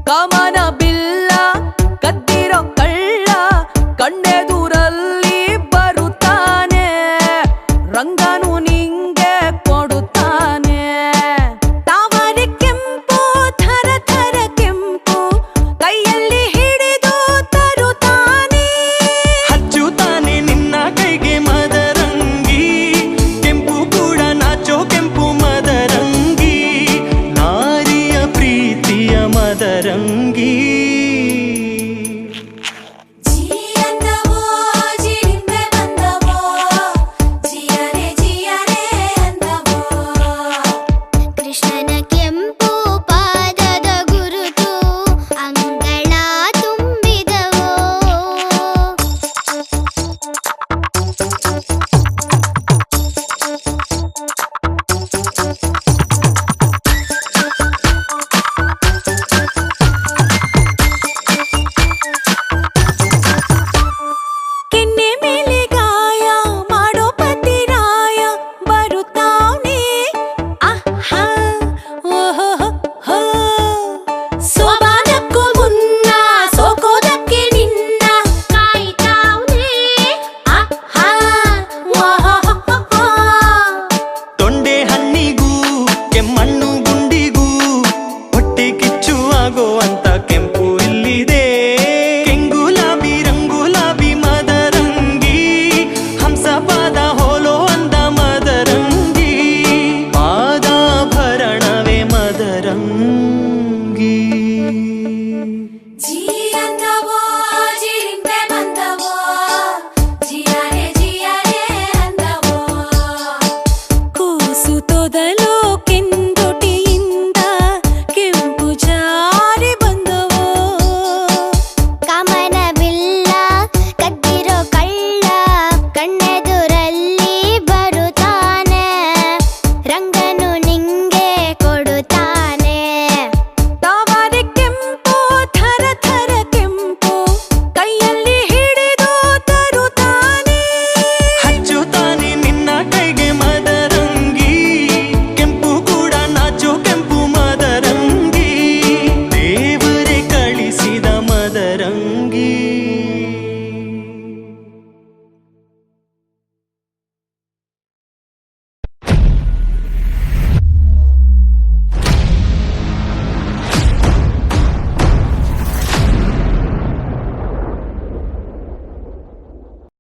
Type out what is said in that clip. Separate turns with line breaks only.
ಕಮನ ಬಿಲ್ಲ ಕದ್ದಿರೋ ಕಳ್ಳ ಕಣ್ಣೆದುರಲ್ಲಿ ಬರುತ್ತಾನೆ, ರಂಗನು ನಿಂಗೆ ಕೊಡುತ್ತಾನೆ. ತಾವರೆ ಕೆಂಪು ಥರ ಥರ ಕೆಂಪು ಕೈಯಲ್ಲಿ ಹಿಡಿದು ತರುತ್ತಾನೆ.
ಹಚ್ಚುತ್ತಾನೆ ನಿನ್ನ ಕೈಗೆ ಮದರಂಗಿ, ಕೆಂಪು ಕೂಡ ನಾಚೋ ಕೆಂಪು ಮದರಂಗಿ, ನಾರಿಯ ಪ್ರೀತಿಯ ಮದರಂಗಿ.
ಕೃಷ್ಣನ ಕೆಂಪು ಪಾದದ ಗುರುತು ಅಂಗಳ ತುಂಬಿದವೋ.
ಕೆನ್ನೆ ಮೇಲೆ ಗಾಯ ಮಾಡೋ ಪತಿರಾಯ ಬರುತ್ತಾನೆ. ಆಹಾ ಓಹೋ, ಸೋಬಾನಕ್ಕೂ ಮುನ್ನ ಸೋಕೋದಕ್ಕೆ ನಿನ್ನ
ಕಾಯ್ತಾವ್ನೆ.
ಆಹಾ ಓಹೋ.
ತೊಂಡೆ ಹಣ್ಣಿಗೂ ಕೆಮ್ಮಣ್ಣು ಗುಂಡಿಗೂ ಹೊಟ್ಟೆ ಕಿಚ್ಚು ಆಗೋ ಅಂತ